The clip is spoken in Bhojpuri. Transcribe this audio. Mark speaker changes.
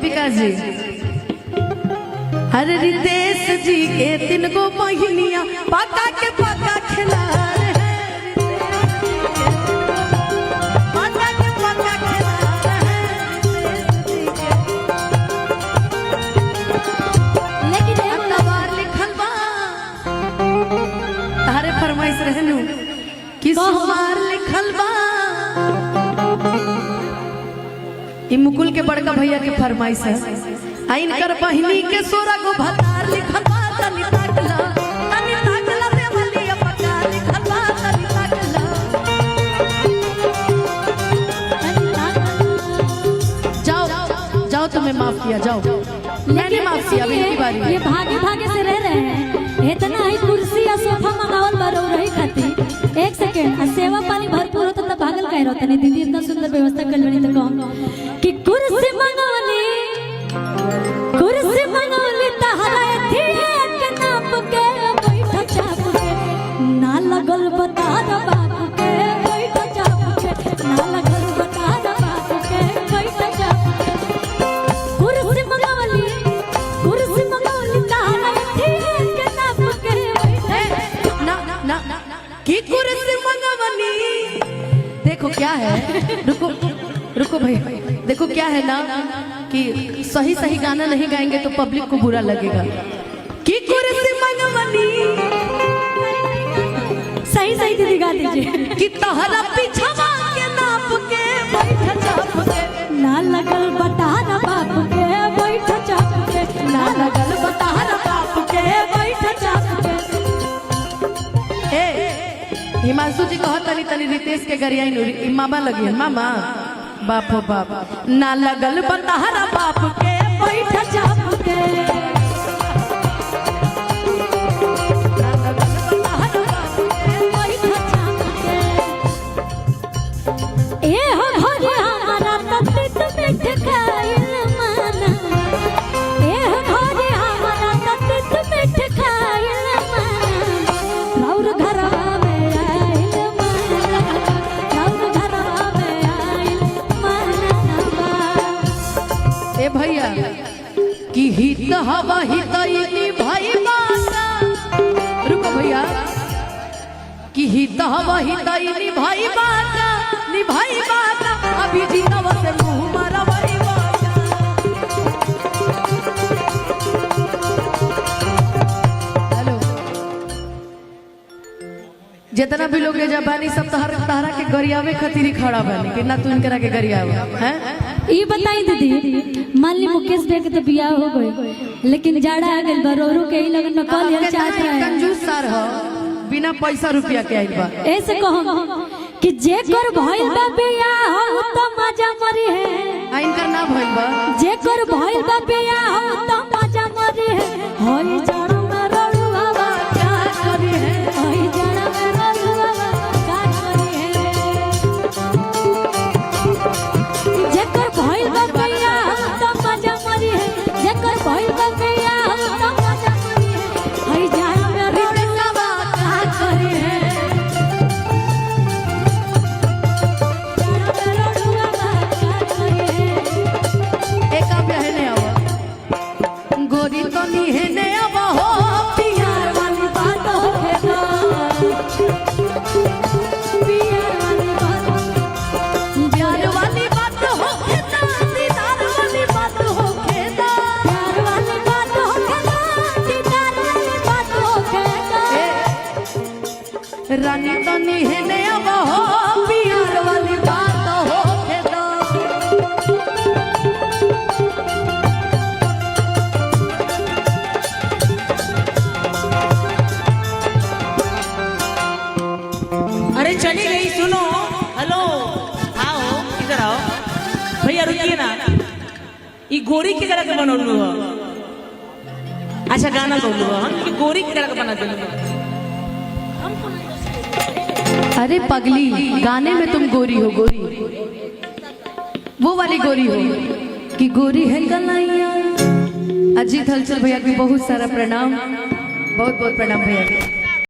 Speaker 1: विकास जी, हर रितेश जी के 3 गो बहिनिया पका के पका खिला रहे पका के पका खिला रहे। लेकिन अखबार लिखल बा तारे फरमाइश रहनु कि सोमवार लिखल बा। ई मुकुल के बड़का भैया के फरमाइश है। आइन कर बहिनी के 16 गो भतार लिखल बा। तनी ताकला देवलिया पका लिखल बा। तनी ताकला जाओ जाओ, तुम्हें माफ किया, जाओ। मैंने माफ किया, अभी इनकी बारी है।
Speaker 2: ये भागे भागे से रह रहे हैं। इतना ही कुर्सी या सोफा मंगावल बारो रही खाती। एक सेकंड, सेवा पानी भरपूर होता तब भागल कह रहा तनी दीदी इतना सुंदर व्यवस्था कर बनी तो कहूं कि कुर्सी मंगावली तहरा थी एक नाप के बैठा चाप के ना लगल बता द बाबू के बैठा चाप के ना लगल बता द बाबू के बैठा चाप के कुर्सी मंगावली तहरा थी एक नाप के
Speaker 1: ना ना की कुर्सी मंगवनी। देखो क्या है, रुको रुको भैया, देखो क्या है ना कि सही सही गाना नहीं गाएंगे तो पब्लिक को बुरा लगेगा। की कुर्सी मंगवनी,
Speaker 2: सही सही दीदी गा दीजिए
Speaker 1: कि तहरा पीछवा के नाप के बैठा चाप के
Speaker 2: ना लगल बता द बाप के बैठा चाप के
Speaker 1: ना लगल बतारा बाप के बैठा चाप के। ए हिमांशु जी कहा तनी तनी रितेश के गरियाई नूरी मामा लगी है। मामा बाप हो बाप, ना लगल बतारा बाप के बैठा चाप के ना लगल बतारा बाप के बैठा चाप के।
Speaker 2: ए हो घरे हमारा तत्ते तो बैठ खाइल माना ए हो घरे हमारा तत्ते तो बैठ खाइल माना राउर घरवा में आइल माना राउर घरवा में आइल माना।
Speaker 1: ए भैया कि हित हवा हितैनी भाई बाटा, रुको भैया, कि हित हवा हितैनी भाई बाटा निभाई बाटा अभी जीतवा से मुंह मारा भाई बाटा। हेलो, जितना भी लोग जबानी सब तहरा के गरियावे खातिर ही खड़ा बने कि ना तू इनकरा के गरियावे हैं।
Speaker 2: ये बताई दीदी, मान ली मुकेश भैया के तो बियाह हो गए लेकिन जाड़ा आ गइल बा रोरू के ही लगन में कल हल चाहत रहे
Speaker 1: कंजूस सार हो, बिना पैसा रुपया के आइल बा।
Speaker 2: ऐसे कहम कि जेकर भइल बा बियाह हो त मजा मरी है
Speaker 1: इनकर ना भइल बा।
Speaker 2: जेकर भइल बा बियाह हो त मजा मरी है होई जाड़ा में रोरुआ बा क्या करी है होई जाड़ा में रोरुआ बा क्या करी है जेकर भइल बा बियाह हो त मजा मरी है जेकर भइल बा बियाह हो त मजा मरी है होई जाड़ा में रोरुआ बा क्या करी है
Speaker 1: गोरी तो निहने अब हो प्यार वाली बात हो प्यार वाली बात हो दीदार वाली बात हो
Speaker 2: प्यार वाली बात हो दीदार वाली बात हो
Speaker 1: रानी तो निहने अब हो प्यार वाली बात हो
Speaker 3: अरे चली गई, सुनो। हेलो, आओ इधर आओ भैया, रुकिए ना। ये गोरी के तरह के बनौलू हो। अच्छा गाना गौलू हो हम कि गोरी के तरह के बना देलू।
Speaker 1: अरे पगली, गाने में तुम गोरी हो, गोरी वो वाली गोरी हो कि गोरी है कलाइया। अजीत हलचल भैया की बहुत सारा प्रणाम, बहुत बहुत प्रणाम भैया।